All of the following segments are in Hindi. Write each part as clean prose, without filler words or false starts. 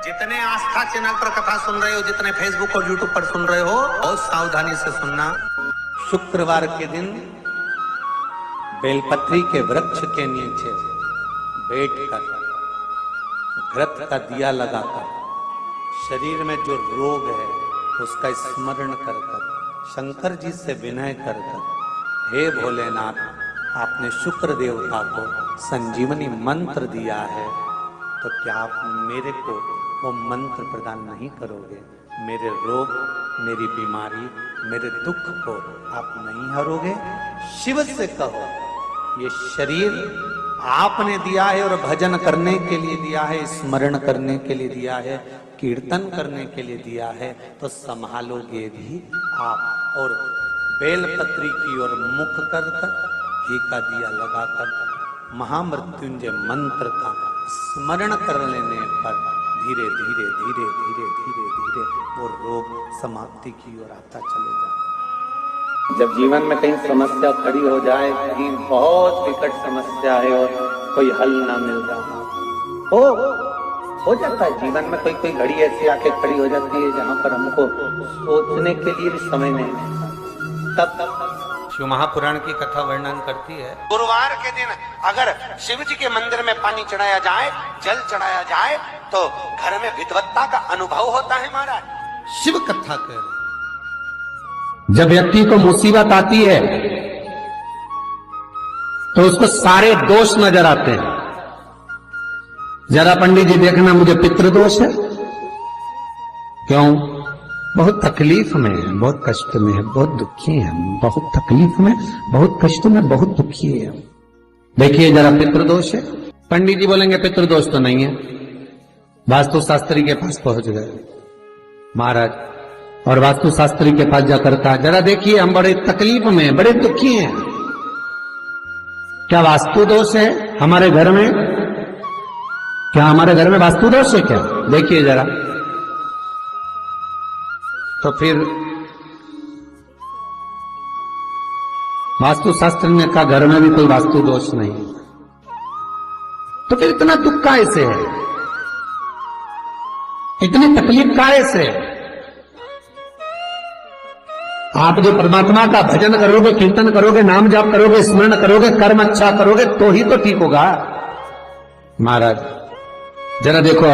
जितने आस्था चैनल पर कथा सुन रहे हो, जितने फेसबुक और यूट्यूब पर सुन रहे हो, बहुत सावधानी से सुनना। शुक्रवार के दिन बेलपत्री के वृक्ष के नीचे बैठकर घृत का दिया लगाकर शरीर में जो रोग है उसका स्मरण कर कर शंकर जी से विनय कर कर, हे भोलेनाथ, आपने शुक्र देवता को संजीवनी मंत्र दिया है, तो क्या आप मेरे को वो मंत्र प्रदान नहीं करोगे? मेरे रोग, मेरी बीमारी, मेरे दुख को आप नहीं हरोगे? शिव से कहो, ये शरीर आपने दिया है और भजन करने के लिए दिया है, स्मरण करने के लिए दिया है, कीर्तन करने के लिए दिया है, तो संभालोगे भी आप। और बेलपत्री की ओर मुख कर घी का दिया लगाकर महामृत्युंजय मंत्र का स्मरण कर लेने पर धीरे धीरे धीरे धीरे धीरे धीरे वो रोग समाप्ति की ओर आता चलेगा। जब जीवन में कहीं समस्या खड़ी हो जाए, कहीं बहुत विकट समस्या है और कोई हल ना मिल रहा हो जाता है जीवन में, कोई कोई घड़ी ऐसी आके खड़ी हो जाती है जहां पर हमको सोचने के लिए भी समय नहीं मिलता। तब शिव महापुराण की कथा वर्णन करती है, गुरुवार के दिन अगर शिव जी के मंदिर में पानी चढ़ाया जाए, जल चढ़ाया जाए, तो घर में विद्वत्ता का अनुभव होता है महाराज। शिव कथा कह रहे। जब व्यक्ति को मुसीबत आती है तो उसको सारे दोष नजर आते हैं। जरा पंडित जी देखना, मुझे पितृदोष है। क्यों? बहुत तकलीफ में है, बहुत कष्ट में है, बहुत दुखी है, बहुत तकलीफ में, बहुत कष्ट में, बहुत दुखी है। देखिए जरा, पितृदोष है। पंडित जी बोलेंगे पितृदोष तो नहीं है। वास्तु शास्त्री के पास पहुंच गए महाराज, और वास्तु शास्त्री के पास जाकर कहा, जरा देखिए हम बड़े तकलीफ में, बड़े दुखी हैं, क्या वास्तु दोष है हमारे घर में? क्या हमारे घर में वास्तु दोष है क्या? देखिए जरा। तो फिर वास्तु शास्त्र ने कहा घर में भी कोई वास्तु दोष नहीं। तो फिर इतना दुख काहे से है, इतनी तकलीफ काहे से? आप जो परमात्मा का भजन करोगे, कीर्तन करोगे, नाम जाप करोगे, स्मरण करोगे, कर्म अच्छा करोगे, तो ही तो ठीक होगा। महाराज जरा देखो,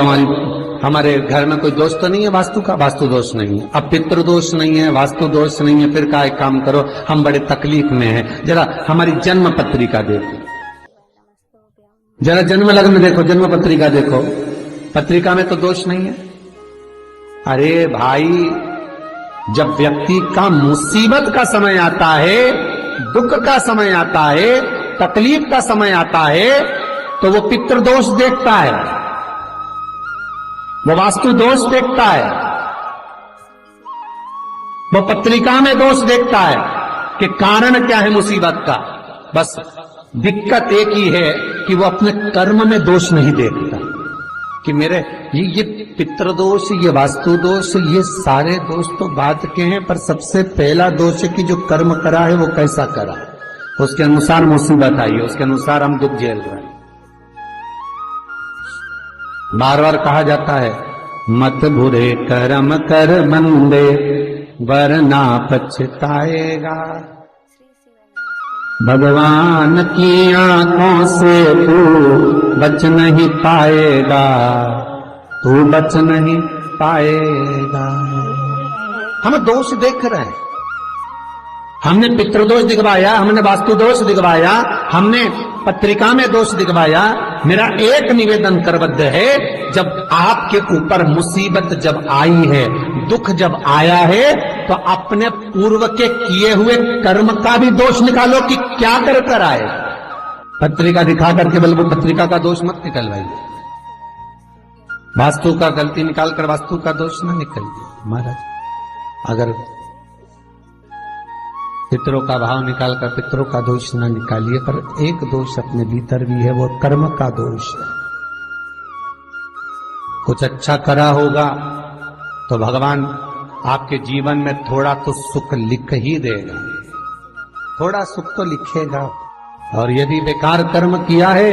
हमारे घर में कोई दोष तो नहीं है वास्तु का? वास्तु दोष नहीं है। अब पितृ दोष नहीं है, वास्तु दोष नहीं है, फिर का एक काम करो, हम बड़े तकलीफ में हैं, जरा हमारी जन्म पत्रिका देखो, जरा जन्म लग्न देखो, जन्म पत्रिका देखो, पत्रिका में तो दोष नहीं है। अरे भाई, जब व्यक्ति का मुसीबत का समय आता है, दुख का समय आता है, तकलीफ का समय आता है, तो वो पितृदोष देखता है, वो वास्तु दोष देखता है, वो पत्रिका में दोष देखता है कि कारण क्या है मुसीबत का। बस दिक्कत एक ही है कि वो अपने कर्म में दोष नहीं देखता कि मेरे ये पितृदोष, ये वास्तु दोष, ये सारे दोष तो बाद के हैं, पर सबसे पहला दोष है कि जो कर्म करा है वो कैसा करा, उसके अनुसार मुसीबत आई है, उसके अनुसार हम दुख झेल रहे हैं। बार बार कहा जाता है, मत बुरे कर्म कर बंदे वरना पछताएगा, भगवान की आंखों से तू बच नहीं पाएगा, तू बच नहीं पाएगा। हम दोष देख रहे हैं, हमने पितृदोष दिखवाया, हमने वास्तु दोष दिखवाया, हमने पत्रिका में दोष दिखवाया। मेरा एक निवेदन करबद्ध है, जब आपके ऊपर मुसीबत जब आई है, दुख जब आया है, तो अपने पूर्व के किए हुए कर्म का भी दोष निकालो कि क्या कर कर आए। पत्रिका दिखा करके बल्कि पत्रिका का दोष मत निकलवाइए, वास्तु का गलती निकाल कर वास्तु का दोष ना निकालिए। महाराज अगर पितरों का भाव निकाल कर पितरों का दोष न निकालिए, पर एक दोष अपने भीतर भी है, वो कर्म का दोष है। कुछ अच्छा करा होगा तो भगवान आपके जीवन में थोड़ा तो सुख लिख ही देगा, थोड़ा सुख तो लिखेगा। और यदि बेकार कर्म किया है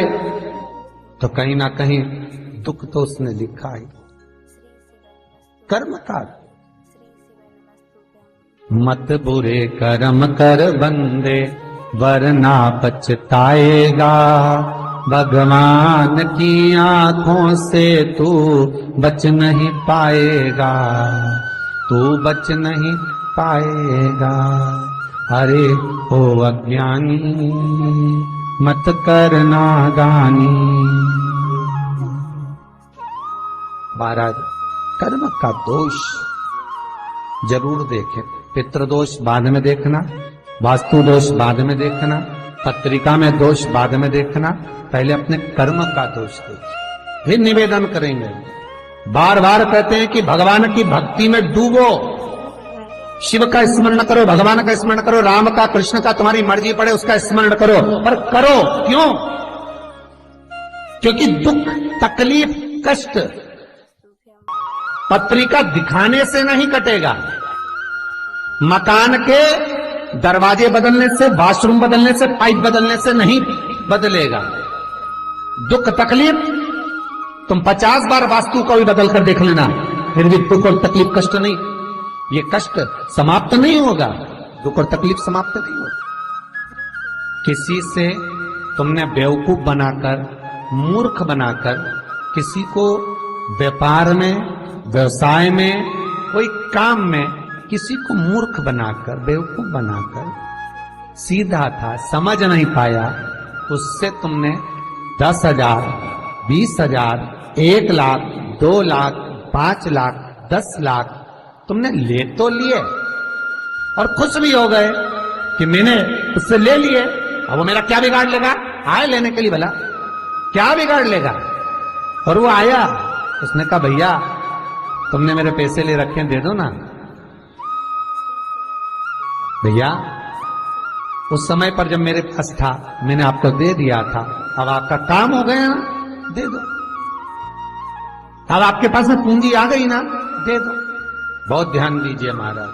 तो कहीं ना कहीं दुख तो उसने लिखा है। कर्म का। मत बुरे कर्म कर बंदे वरना पछताएगा, भगवान की आंखों से तू बच नहीं पाएगा, तू बच नहीं पाएगा। अरे ओ अज्ञानी मत करना दानी। महाराज कर्म का दोष जरूर देखें। पितृदोष बाद में देखना, वास्तु दोष बाद में देखना, पत्रिका में दोष बाद में देखना, पहले अपने कर्म का दोष देखिए, फिर निवेदन करेंगे। बार बार कहते हैं कि भगवान की भक्ति में डूबो, शिव का स्मरण करो, भगवान का स्मरण करो, राम का, कृष्ण का, तुम्हारी मर्जी पड़े उसका स्मरण करो, पर करो क्यों? क्योंकि दुख, तकलीफ, कष्ट पत्रिका दिखाने से नहीं कटेगा। मकान के दरवाजे बदलने से, वॉशरूम बदलने से, पाइप बदलने से नहीं बदलेगा। दुख तकलीफ तुम 50 बार वास्तु को भी बदल कर देख लेना, फिर भी दुख और तकलीफ, कष्ट नहीं, ये कष्ट समाप्त नहीं होगा, दुख और तकलीफ समाप्त नहीं होगा। किसी से तुमने बेवकूफ बनाकर, मूर्ख बनाकर, किसी को व्यापार में, व्यवसाय में, कोई काम में किसी को मूर्ख बनाकर, बेवकूफ बनाकर, सीधा था समझ नहीं पाया, उससे तुमने 10,000, 20,000, 1 लाख, 2 लाख, 5 लाख, 10 लाख तुमने ले तो लिए और खुश भी हो गए कि मैंने उससे ले लिए। अब वो मेरा क्या बिगाड़ लेगा? आए लेने के लिए, भला क्या बिगाड़ लेगा? और वो आया, उसने कहा भैया तुमने मेरे पैसे ले रखे हैं, दे दो ना। भैया उस समय पर जब मेरे पास था मैंने आपको दे दिया था, अब आपका काम हो गया ना, दे दो। अब आपके पास में पूंजी आ गई ना, दे दो। बहुत ध्यान दीजिए महाराज,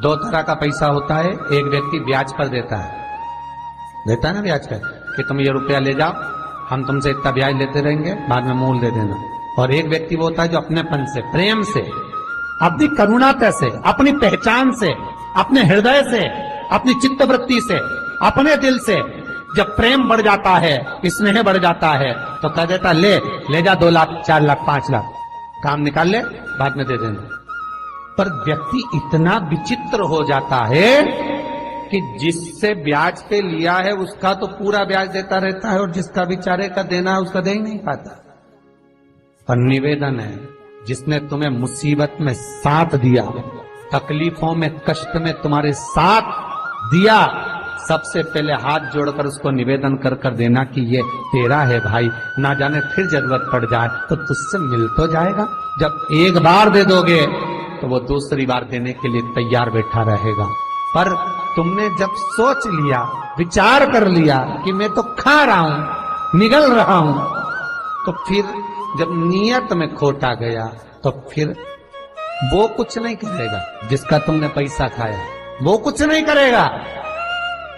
2 तरह का पैसा होता है। एक व्यक्ति ब्याज पर देता है ना ब्याज पर, कि तुम ये रुपया ले जाओ, हम तुमसे इतना ब्याज लेते रहेंगे, बाद में मूल दे देना। और एक व्यक्ति वो होता है जो अपनेपन से, प्रेम से, अपनी करुणाता से, अपनी पहचान से, अपने हृदय से, अपनी चित्तवृत्ति से, अपने दिल से जब प्रेम बढ़ जाता है, स्नेह बढ़ जाता है, तो कह देता ले जा 2 लाख, 4 लाख, 5 लाख, काम निकाल ले, बाद में दे देना। पर व्यक्ति इतना विचित्र हो जाता है कि जिससे ब्याज पे लिया है उसका तो पूरा ब्याज देता रहता है, और जिसका बेचारे का देना है उसका दे ही नहीं पाता। पर निवेदन है, जिसने तुम्हें मुसीबत में साथ दिया, तकलीफों में, कष्ट में तुम्हारे साथ दिया, सबसे पहले हाथ जोड़कर उसको निवेदन कर कर देना कि ये तेरा है भाई, ना जाने फिर जरूरत पड़ जाए तो तुझसे मिल तो जाएगा। जब एक बार दे दोगे तो वो दूसरी बार देने के लिए तैयार बैठा रहेगा। पर तुमने जब सोच लिया, विचार कर लिया कि मैं तो खा रहा हूं, निगल रहा हूं, तो फिर जब नियत में खोट आ गया तो फिर वो कुछ नहीं करेगा जिसका तुमने पैसा खाया, वो कुछ नहीं करेगा।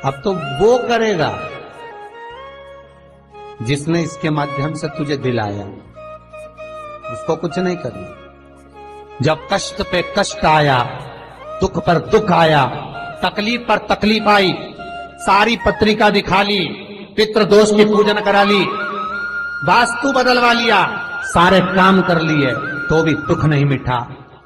अब तो वो करेगा जिसने इसके माध्यम से तुझे दिलाया, उसको कुछ नहीं करना। जब कष्ट पे कष्ट आया, दुख पर दुख आया, तकलीफ पर तकलीफ आई, सारी पत्रिका दिखा ली, पितृदोष की पूजन करा ली, वास्तु बदलवा लिया, सारे काम कर लिए, तो भी दुख नहीं मिटा।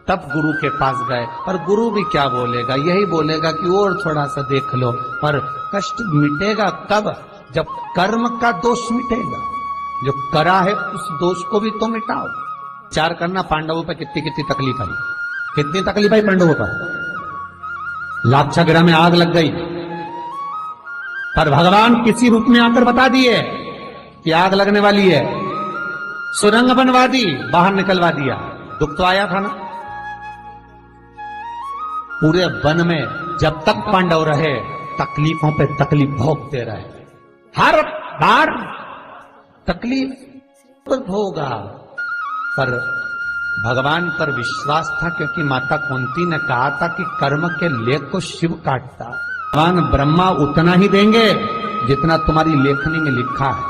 तब गुरु के पास गए, पर गुरु भी क्या बोलेगा? यही बोलेगा कि और थोड़ा सा देख लो। पर कष्ट मिटेगा कब? जब कर्म का दोष मिटेगा। जो करा है उस दोष को भी तो मिटाओ। विचार करना, पांडवों पर कितनी कितनी तकलीफ आई, कितनी तकलीफ आई पांडवों पर। लाक्षागृह में आग लग गई, पर भगवान किसी रूप में आकर बता दिए कि आग लगने वाली है, सुरंग बनवा दी, बाहर निकलवा दिया। दुख तो आया था ना। पूरे वन में जब तक पांडव रहे, तकलीफों पे तकलीफ भोगते रहे, हर बार तकलीफ भोगा, पर भगवान पर विश्वास था, क्योंकि माता कुंती ने कहा था कि कर्म के लेख को शिव काटता। भगवान ब्रह्मा उतना ही देंगे जितना तुम्हारी लेखनी में लिखा है,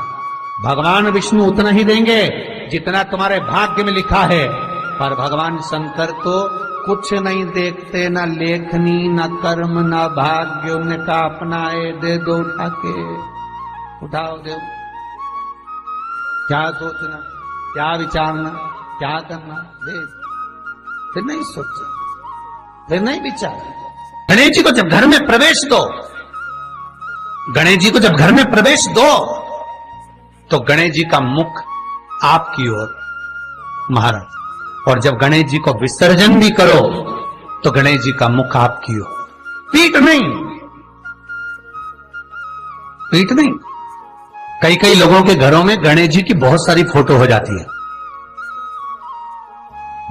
भगवान विष्णु उतना ही देंगे जितना तुम्हारे भाग्य में लिखा है, पर भगवान शंकर तो कुछ नहीं देखते, न लेखनी न कर्म न भाग्य, उनका अपनाए दे दो उठा के, उठाओ दो। क्या सोचना, क्या विचारना, क्या करना, दे। फिर नहीं सोचा, फिर नहीं विचार। गणेश जी को जब घर में प्रवेश दो, गणेश जी को जब घर में प्रवेश दो तो गणेश जी का मुख आपकी ओर महाराज, और जब गणेश जी को विसर्जन भी करो तो गणेश जी का मुख आपकी ओर, पीठ नहीं, पीठ नहीं। कई कई लोगों के घरों में गणेश जी की बहुत सारी फोटो हो जाती है,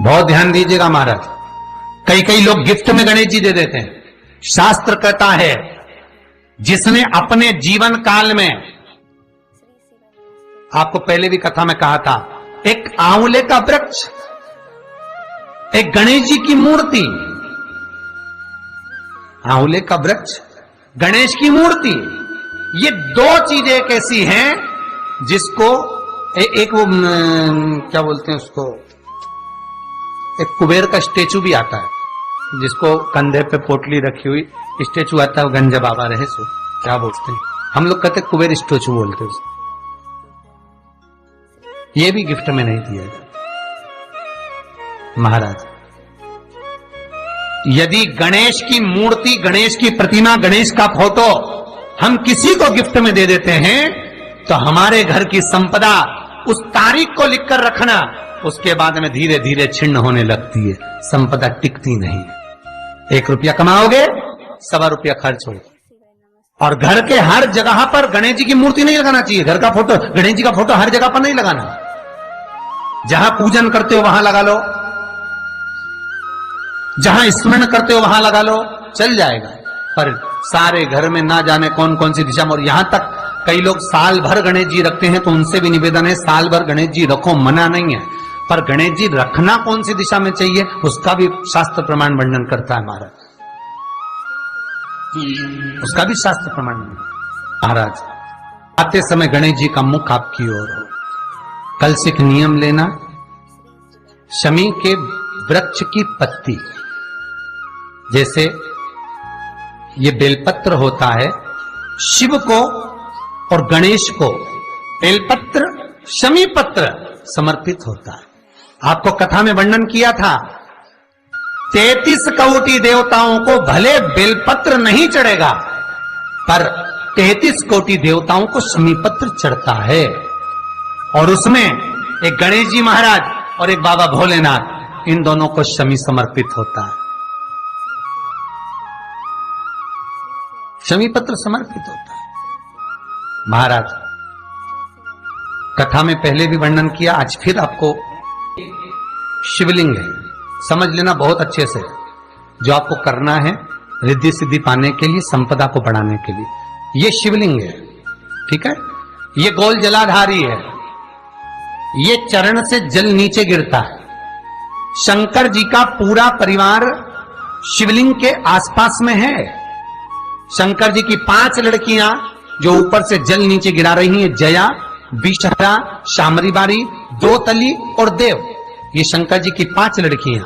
बहुत ध्यान दीजिएगा महाराज। कई कई लोग गिफ्ट में गणेश जी दे देते हैं। शास्त्र कहता है जिसने अपने जीवन काल में, आपको पहले भी कथा में कहा था, एक आंवले का वृक्ष, एक गणेश जी की मूर्ति, आंवले का वृक्ष, गणेश की मूर्ति, ये दो चीजें एक ऐसी हैं जिसको एक वो क्या बोलते हैं उसको, एक कुबेर का स्टेचू भी आता है जिसको कंधे पे पोटली रखी हुई स्टेचू आता है, वो गंजा बाबा रहे सो, क्या बोलते हैं हम लोग, कहते कुबेर स्टेचू बोलते हैं। ये भी गिफ्ट में नहीं दिया महाराज। यदि गणेश की मूर्ति, गणेश की प्रतिमा, गणेश का फोटो हम किसी को गिफ्ट में दे देते हैं तो हमारे घर की संपदा उस तारीख को लिखकर रखना, उसके बाद में धीरे धीरे छिन्न होने लगती है, संपदा टिकती नहीं। 1 रुपया कमाओगे, 1.25 रुपया खर्च हो। और घर के हर जगह पर गणेश जी की मूर्ति नहीं लगाना चाहिए, घर का फोटो, गणेश जी का फोटो हर जगह पर नहीं लगाना। जहां पूजन करते हो वहां लगा लो, जहां स्मरण करते हो वहां लगा लो, चल जाएगा। पर सारे घर में ना जाने कौन कौन सी दिशा में, और यहां तक कई लोग साल भर गणेश जी रखते हैं, तो उनसे भी निवेदन है साल भर गणेश जी रखो, मना नहीं है, पर गणेश जी रखना कौन सी दिशा में चाहिए उसका भी शास्त्र प्रमाण वर्णन करता है महाराज, उसका भी शास्त्र प्रमाण महाराज। आते समय गणेश जी का मुख आपकी ओर हो। कल से एक नियम लेना, शमी के वृक्ष की पत्ती, जैसे ये बेलपत्र होता है, शिव को और गणेश को बेलपत्र, शमी पत्र समर्पित होता है। आपको कथा में वर्णन किया था, 33 कोटि देवताओं को भले बेलपत्र नहीं चढ़ेगा, पर 33 कोटि देवताओं को शमी पत्र चढ़ता है। और उसमें एक गणेश जी महाराज और एक बाबा भोलेनाथ, इन दोनों को शमी समर्पित होता है, शमी पत्र समर्पित होता है महाराज। कथा में पहले भी वर्णन किया, आज फिर आपको, शिवलिंग है, समझ लेना बहुत अच्छे से, जो आपको करना है रिद्धि सिद्धि पाने के लिए, संपदा को बढ़ाने के लिए। ये शिवलिंग है, ठीक है, ये गोल जलाधारी है, ये चरण से जल नीचे गिरता है। शंकर जी का पूरा परिवार शिवलिंग के आसपास में है। शंकर जी की 5 लड़कियां जो ऊपर से जल नीचे गिरा रही हैं, जया, विषहरा, शामरीबारी, दोतली और देव, ये शंकर जी की 5 लड़कियां,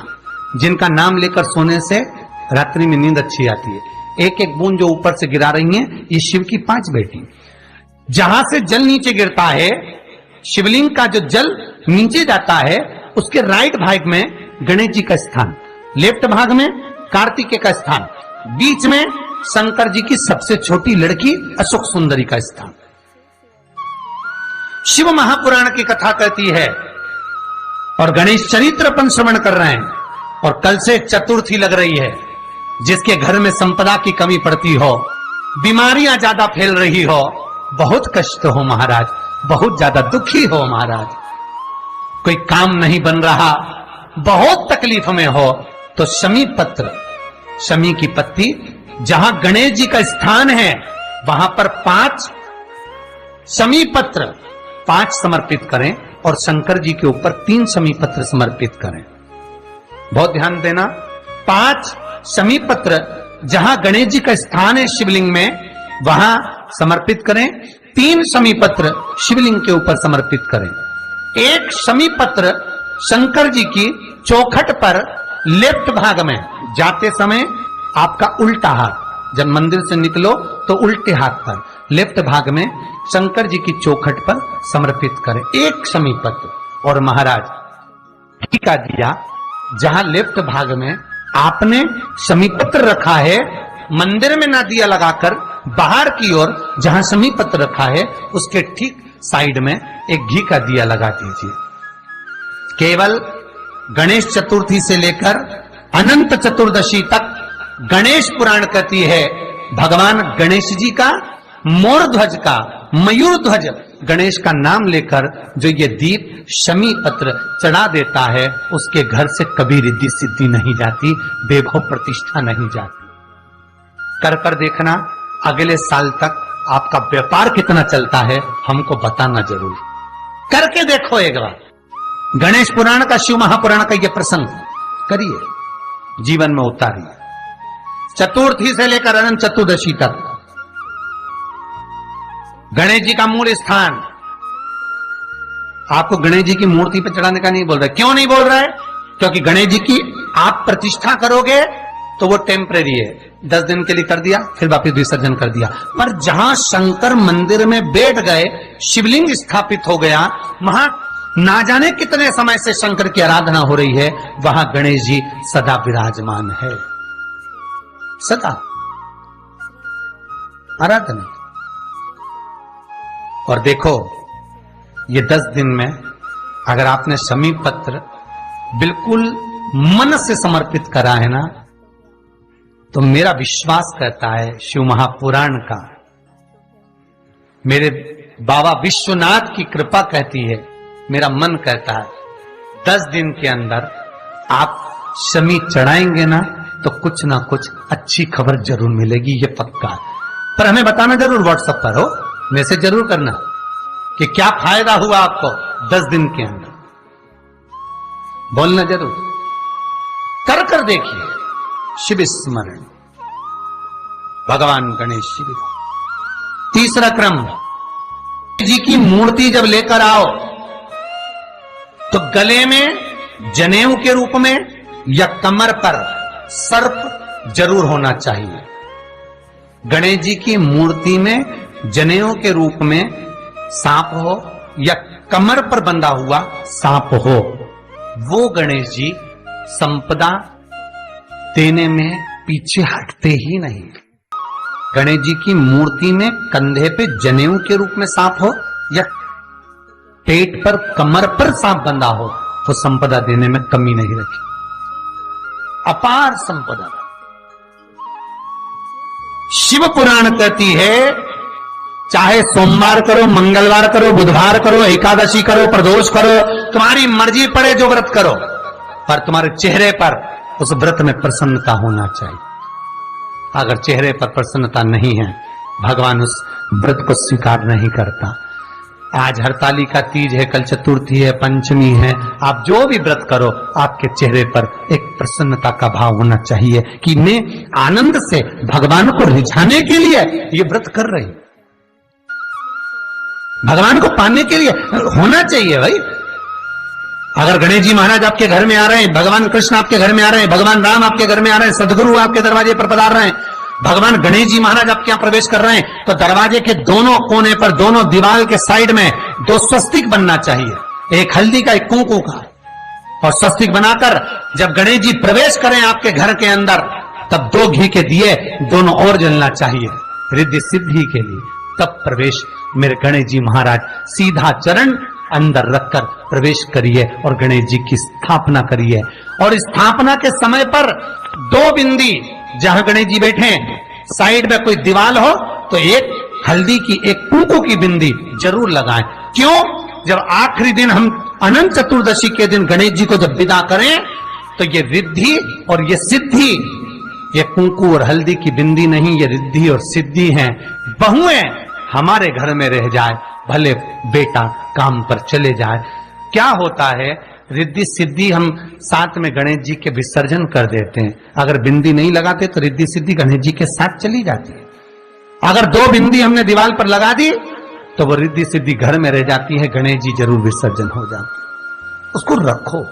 जिनका नाम लेकर सोने से रात्रि में नींद अच्छी आती है। एक एक बूंद जो ऊपर से गिरा रही हैं, ये शिव की 5 बेटी। जहां से जल नीचे गिरता है, शिवलिंग का जो जल नीचे जाता है, उसके राइट भाग में गणेश जी का स्थान, लेफ्ट भाग में कार्तिकेय का स्थान, बीच में शंकर जी की सबसे छोटी लड़की अशोक सुंदरी का स्थान। शिव महापुराण की कथा कहती है, और गणेश चरित्र अपन श्रवण कर रहे हैं, और कल से चतुर्थी लग रही है। जिसके घर में संपदा की कमी पड़ती हो, बीमारियां ज्यादा फैल रही हो, बहुत कष्ट हो महाराज, बहुत ज्यादा दुखी हो महाराज, कोई काम नहीं बन रहा, बहुत तकलीफ में हो, तो शमी पत्र, शमी की पत्ती, जहां गणेश जी का स्थान है वहां पर 5 शमी पत्र 5 समर्पित करें, और शंकर जी के ऊपर 3 शमी पत्र समर्पित करें। बहुत ध्यान देना, 5 शमी पत्र जहां गणेश जी का स्थान है शिवलिंग में, वहां समर्पित करें। 3 शमी पत्र शिवलिंग के ऊपर समर्पित करें। 1 शमी पत्र शंकर जी की चौखट पर लेफ्ट भाग में जाते समय आपका उल्टा हाथ, जब मंदिर से निकलो तो उल्टे हाथ पर लेफ्ट भाग में शंकर जी की चौखट पर समर्पित करें एक शमी पत्र। और महाराज घी का दिया जहां लेफ्ट भाग में आपने शमी पत्र रखा है, मंदिर में ना दिया लगाकर बाहर की ओर जहां शमी पत्र रखा है उसके ठीक साइड में एक घी का दिया लगा दीजिए। केवल गणेश चतुर्थी से लेकर अनंत चतुर्दशी तक गणेश पुराण कहती है भगवान गणेश जी का, मोर ध्वज का, मयूर ध्वज गणेश का नाम लेकर जो ये दीप शमी पत्र चढ़ा देता है उसके घर से कभी रिद्धि सिद्धि नहीं जाती, वैभव प्रतिष्ठा नहीं जाती। कर कर देखना अगले साल तक आपका व्यापार कितना चलता है हमको बताना जरूर, करके देखो एक बार। गणेश पुराण का, शिव महापुराण का यह प्रसंग करिए, जीवन में उतारिए। चतुर्थी से लेकर अनंत चतुर्दशी तक गणेश जी का मूल स्थान। आपको गणेश जी की मूर्ति पर चढ़ाने का नहीं बोल रहा है। क्यों नहीं बोल रहा है? क्योंकि गणेश जी की आप प्रतिष्ठा करोगे तो वो टेम्परेरी है, 10 दिन के लिए कर दिया फिर वापस विसर्जन कर दिया। पर जहां शंकर मंदिर में बैठ गए, शिवलिंग स्थापित हो गया, वहां ना जाने कितने समय से शंकर की आराधना हो रही है, वहां गणेश जी सदा विराजमान है, सदा आराधना। और देखो ये 10 दिन में अगर आपने शमी पत्र बिल्कुल मन से समर्पित करा है ना, तो मेरा विश्वास कहता है शिव महापुराण का, मेरे बाबा विश्वनाथ की कृपा कहती है, मेरा मन कहता है 10 दिन के अंदर आप शमी चढ़ाएंगे ना तो कुछ ना कुछ अच्छी खबर जरूर मिलेगी, ये पक्का है। पर हमें बताना जरूर, व्हाट्सएप पर हो, मैसेज जरूर करना कि क्या फायदा हुआ आपको 10 दिन के अंदर, बोलना जरूर, कर कर देखिए। शिव स्मरण, भगवान गणेश जी। तीसरा क्रम, जी की मूर्ति जब लेकर आओ तो गले में जनेऊ के रूप में या कमर पर सर्प जरूर होना चाहिए। गणेश जी की मूर्ति में जनेऊ के रूप में सांप हो या कमर पर बंधा हुआ सांप हो, वो गणेश जी संपदा देने में पीछे हटते ही नहीं। गणेश जी की मूर्ति में कंधे पे जनेऊ के रूप में सांप हो या पेट पर, कमर पर सांप बंधा हो, वो संपदा देने में कमी नहीं रखी, अपार संपदा। शिव पुराण कहती है चाहे सोमवार करो, मंगलवार करो, बुधवार करो, एकादशी करो, प्रदोष करो, तुम्हारी मर्जी पड़े जो व्रत करो, पर तुम्हारे चेहरे पर उस व्रत में प्रसन्नता होना चाहिए। अगर चेहरे पर प्रसन्नता नहीं है, भगवान उस व्रत को स्वीकार नहीं करता। आज हरतालिका तीज है, कल चतुर्थी है, पंचमी है, आप जो भी व्रत करो आपके चेहरे पर एक प्रसन्नता का भाव होना चाहिए कि मैं आनंद से भगवान को रिझाने के लिए ये व्रत कर रही, भगवान को पाने के लिए होना चाहिए भाई। अगर गणेश जी महाराज आपके घर में आ रहे हैं, भगवान कृष्ण आपके घर में आ रहे हैं, भगवान राम आपके घर में आ रहे हैं, सदगुरु आपके दरवाजे पर पधार रहे हैं, भगवान गणेश जी महाराज आपके यहां प्रवेश कर रहे हैं, तो दरवाजे के दोनों कोने पर, दोनों दीवार के साइड में 2 स्वस्तिक बनना चाहिए, एक हल्दी का, एक कुंकू का। और स्वस्तिक बनाकर जब गणेश जी प्रवेश करें आपके घर के अंदर, तब 2 घी के दिए दोनों ओर जलना चाहिए रिद्धि सिद्धि के लिए। तब प्रवेश मेरे गणेश जी महाराज सीधा चरण अंदर रखकर प्रवेश करिए और गणेश जी की स्थापना करिए। और स्थापना के समय पर 2 बिंदी, जहां गणेश जी बैठे साइड में कोई दीवार हो तो एक हल्दी की, एक कुंकू की बिंदी जरूर लगाएं। क्यों? जब आखिरी दिन हम अनंत चतुर्दशी के दिन गणेश जी को जब विदा करें तो ये रिद्धि और ये सिद्धि, ये कुंकू और हल्दी की बिंदी नहीं, ये रिद्धि और सिद्धि हैं। बहुएं हमारे घर में रह जाए, भले बेटा काम पर चले जाए। क्या होता है, रिद्धि सिद्धि हम साथ में गणेश जी के विसर्जन कर देते हैं। अगर बिंदी नहीं लगाते तो रिद्धि सिद्धि गणेश जी के साथ चली जाती है। अगर 2 बिंदी हमने दीवार पर लगा दी तो वो रिद्धि सिद्धि घर में रह जाती है, गणेश जी जरूर विसर्जन हो जाते। उसको रखो।